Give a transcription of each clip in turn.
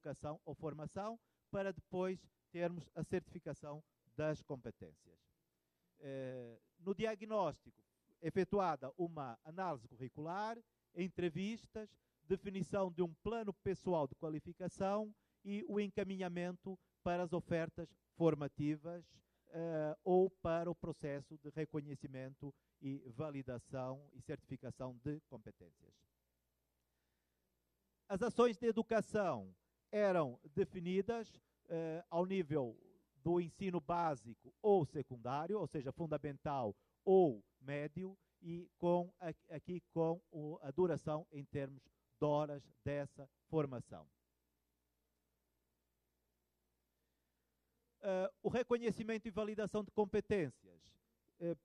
educação ou formação, para depois termos a certificação das competências. No diagnóstico, efetuada uma análise curricular, entrevistas, definição de um plano pessoal de qualificação e o encaminhamento para as ofertas formativas ou para o processo de reconhecimento e validação e certificação de competências. As ações de educação eram definidas ao nível do ensino básico ou secundário, ou seja, fundamental ou médio, e aqui com a duração em termos de horas dessa formação. O reconhecimento e validação de competências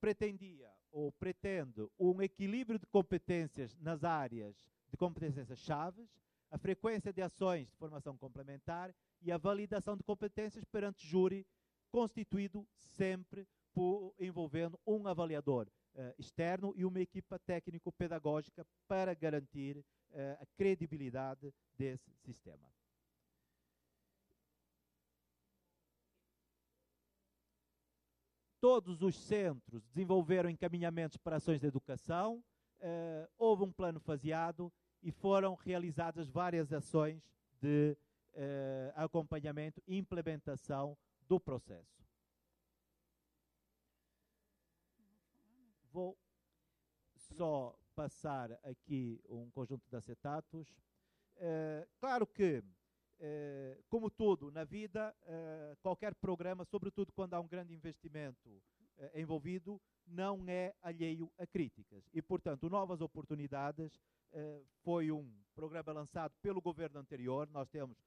pretendia ou pretende um equilíbrio de competências nas áreas de competências-chave, a frequência de ações de formação complementar e a validação de competências perante júri, constituído sempre envolvendo um avaliador externo e uma equipa técnico-pedagógica para garantir a credibilidade desse sistema. Todos os centros desenvolveram encaminhamentos para ações de educação, houve um plano faseado e foram realizadas várias ações de acompanhamento e implementação do processo. Vou só passar aqui um conjunto de acetatos. Claro que, como tudo na vida, qualquer programa, sobretudo quando há um grande investimento envolvido, não é alheio a críticas. E, portanto, Novas Oportunidades foi um programa lançado pelo governo anterior. Nós temos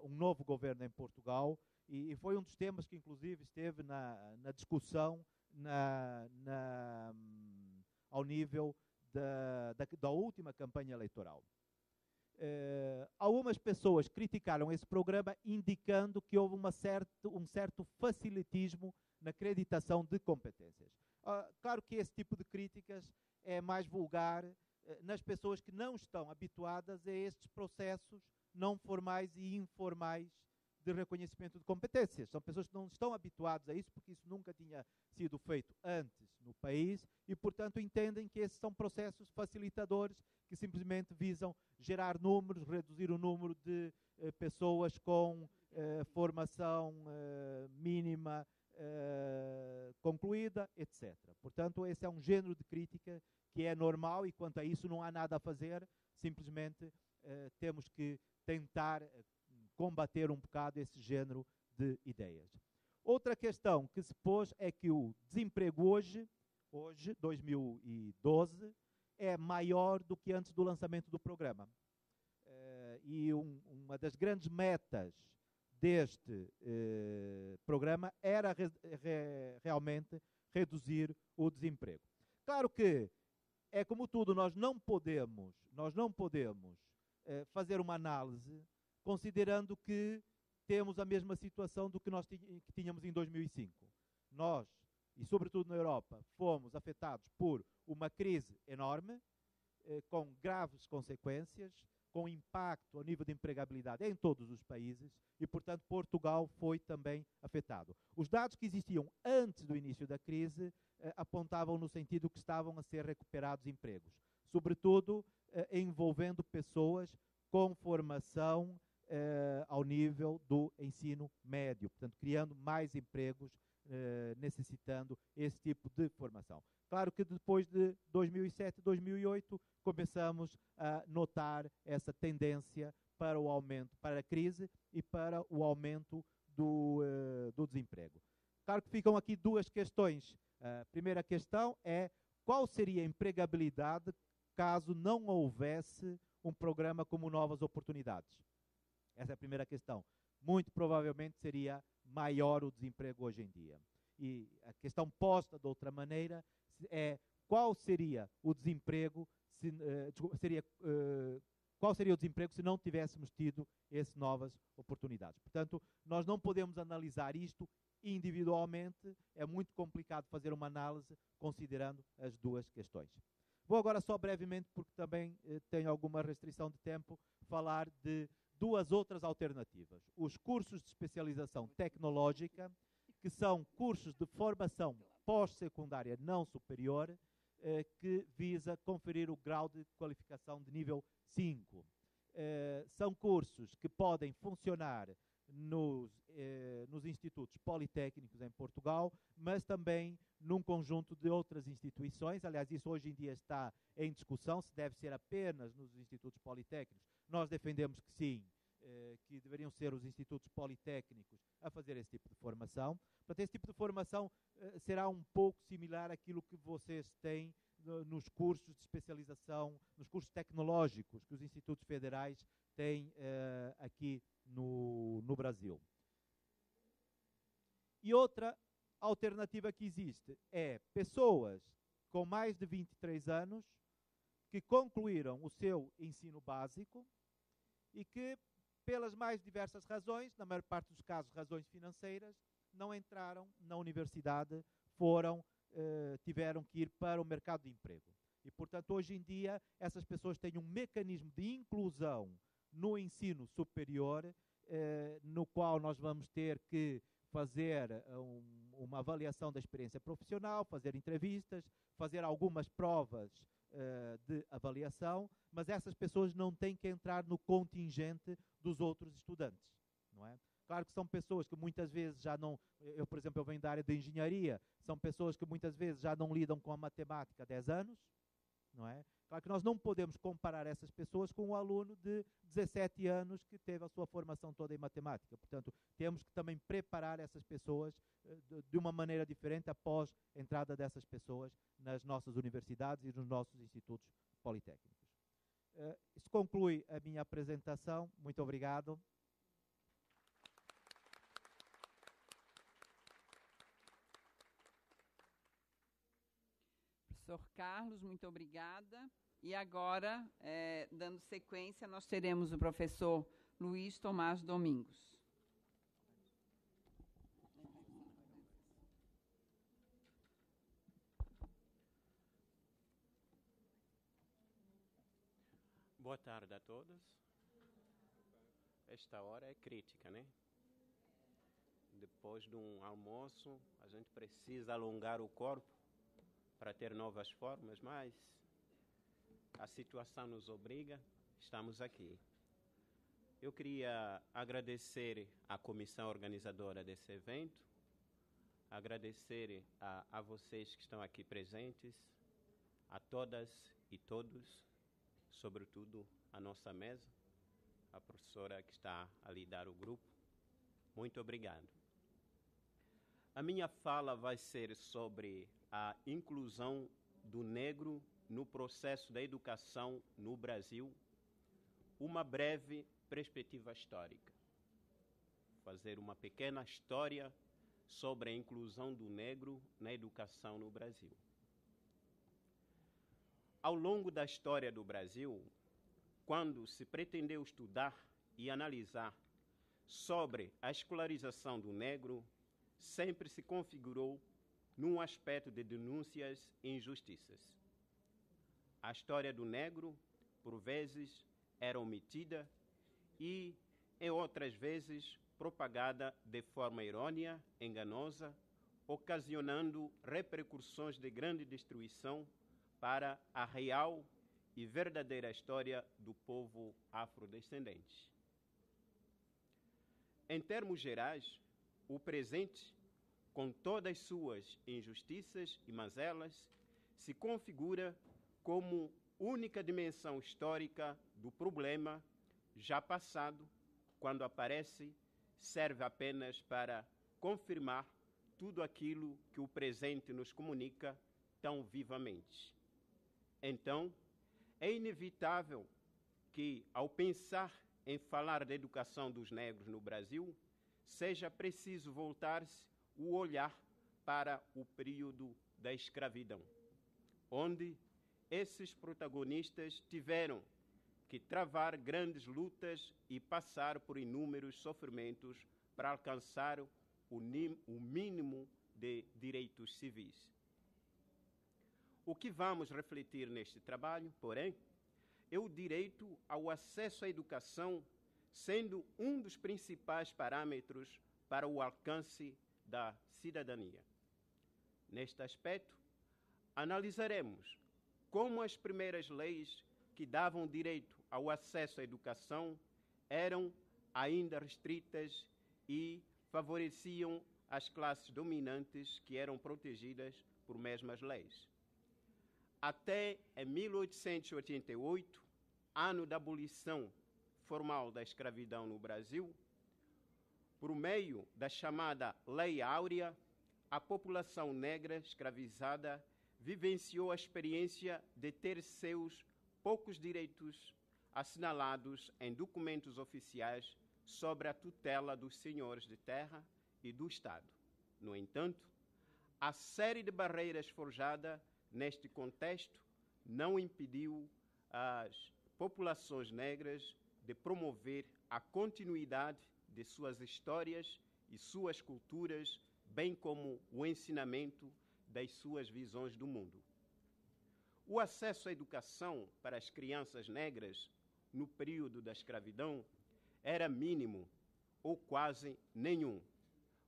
um novo governo em Portugal e foi um dos temas que, inclusive, esteve na discussão ao nível da última campanha eleitoral. Algumas pessoas criticaram esse programa, indicando que houve um certo facilitismo na acreditação de competências. Claro que esse tipo de críticas é mais vulgar nas pessoas que não estão habituadas a estes processos não formais e informais de reconhecimento de competências. São pessoas que não estão habituadas a isso, porque isso nunca tinha sido feito antes no país e, portanto, entendem que esses são processos facilitadores que simplesmente visam gerar números, reduzir o número de pessoas com formação mínima concluída, etc. Portanto, esse é um género de crítica que é normal e, quanto a isso, não há nada a fazer, simplesmente temos que tentar combater um bocado esse género de ideias. Outra questão que se pôs é que o desemprego hoje, 2012, é maior do que antes do lançamento do programa. E uma das grandes metas deste programa era realmente reduzir o desemprego. Claro que é como tudo, nós não podemos fazer uma análise considerando que temos a mesma situação do que nós tínhamos em 2005. Nós, e sobretudo na Europa, fomos afetados por uma crise enorme, com graves consequências, com impacto ao nível de empregabilidade em todos os países e, portanto, Portugal foi também afetado. Os dados que existiam antes do início da crise apontavam no sentido que estavam a ser recuperados empregos, sobretudo envolvendo pessoas com formação ao nível do ensino médio, portanto, criando mais empregos, necessitando esse tipo de formação. Claro que depois de 2007, 2008, começamos a notar essa tendência para o aumento, para a crise e para o aumento do desemprego. Claro que ficam aqui duas questões. A primeira questão é qual seria a empregabilidade caso não houvesse um programa como Novas Oportunidades? Essa é a primeira questão. Muito provavelmente seria maior o desemprego hoje em dia. E a questão posta de outra maneira é qual seria o desemprego qual seria o desemprego se não tivéssemos tido essas novas oportunidades. Portanto, nós não podemos analisar isto individualmente, é muito complicado fazer uma análise considerando as duas questões. Vou agora só brevemente, porque também tenho alguma restrição de tempo, falar de duas outras alternativas. Os cursos de especialização tecnológica, que são cursos de formação pós-secundária não superior, que visa conferir o grau de qualificação de nível 5. São cursos que podem funcionar nos institutos politécnicos em Portugal, mas também num conjunto de outras instituições. Aliás, isso hoje em dia está em discussão, se deve ser apenas nos institutos politécnicos. Nós defendemos que sim, que deveriam ser os institutos politécnicos a fazer esse tipo de formação. Portanto, esse tipo de formação será um pouco similar àquilo que vocês têm nos cursos de especialização, nos cursos tecnológicos que os institutos federais têm aqui no Brasil. E outra alternativa que existe é pessoas com mais de 23 anos que concluíram o seu ensino básico e que, pelas mais diversas razões, na maior parte dos casos razões financeiras, não entraram na universidade, tiveram que ir para o mercado de emprego. E, portanto, hoje em dia, essas pessoas têm um mecanismo de inclusão no ensino superior, no qual nós vamos ter que fazer uma avaliação da experiência profissional, fazer entrevistas, fazer algumas provas de avaliação, mas essas pessoas não têm que entrar no contingente dos outros estudantes, não é? Claro que são pessoas que muitas vezes já não... por exemplo, eu venho da área de engenharia, são pessoas que muitas vezes já não lidam com a matemática há 10 anos, não é? Claro que nós não podemos comparar essas pessoas com um aluno de 17 anos que teve a sua formação toda em matemática. Portanto, temos que também preparar essas pessoas de uma maneira diferente após a entrada dessas pessoas nas nossas universidades e nos nossos institutos politécnicos. Isso conclui a minha apresentação. Muito obrigado. Professor Carlos, muito obrigada. E agora, dando sequência, nós teremos o professor Luiz Tomás Domingos. Boa tarde a todos. Esta hora é crítica, né? Depois de um almoço, a gente precisa alongar o corpo para ter novas formas, mas a situação nos obriga, estamos aqui. Eu queria agradecer à comissão organizadora desse evento, agradecer a vocês que estão aqui presentes, a todas e todos, sobretudo a nossa mesa, a professora que está a liderar o grupo. Muito obrigado. A minha fala vai ser sobre a inclusão do negro no processo da educação no Brasil, uma breve perspectiva histórica. Fazer uma pequena história sobre a inclusão do negro na educação no Brasil. Ao longo da história do Brasil, quando se pretendeu estudar e analisar sobre a escolarização do negro, sempre se configurou num aspecto de denúncias e injustiças. A história do negro, por vezes, era omitida e, em outras vezes, propagada de forma errônea, enganosa, ocasionando repercussões de grande destruição para a real e verdadeira história do povo afrodescendente. Em termos gerais, o presente, com todas suas injustiças e mazelas, se configura como única dimensão histórica do problema já passado, quando aparece, serve apenas para confirmar tudo aquilo que o presente nos comunica tão vivamente. Então, é inevitável que, ao pensar em falar da educação dos negros no Brasil, seja preciso voltar-se o olhar para o período da escravidão, onde esses protagonistas tiveram que travar grandes lutas e passar por inúmeros sofrimentos para alcançar o mínimo de direitos civis. O que vamos refletir neste trabalho, porém, é o direito ao acesso à educação sendo um dos principais parâmetros para o alcance da cidadania. Neste aspecto, analisaremos como as primeiras leis que davam direito ao acesso à educação eram ainda restritas e favoreciam as classes dominantes que eram protegidas por mesmas leis. Até em 1888, ano da abolição formal da escravidão no Brasil, por meio da chamada Lei Áurea, a população negra escravizada vivenciou a experiência de ter seus poucos direitos assinalados em documentos oficiais sobre a tutela dos senhores de terra e do Estado. No entanto, a série de barreiras forjada neste contexto não impediu as populações negras de promover a continuidade de suas histórias e suas culturas, bem como o ensinamento das suas visões do mundo. O acesso à educação para as crianças negras no período da escravidão era mínimo ou quase nenhum,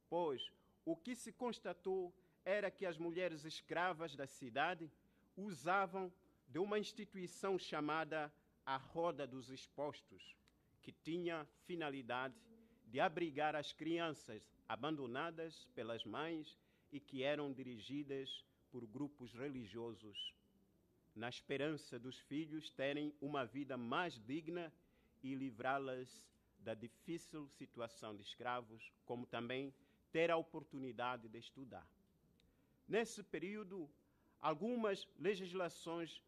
pois o que se constatou era que as mulheres escravas da cidade usavam de uma instituição chamada a Roda dos Expostos, que tinha finalidade de abrigar as crianças abandonadas pelas mães e que eram dirigidas por grupos religiosos, na esperança dos filhos terem uma vida mais digna e livrá-las da difícil situação de escravos, como também ter a oportunidade de estudar. Nesse período, algumas legislações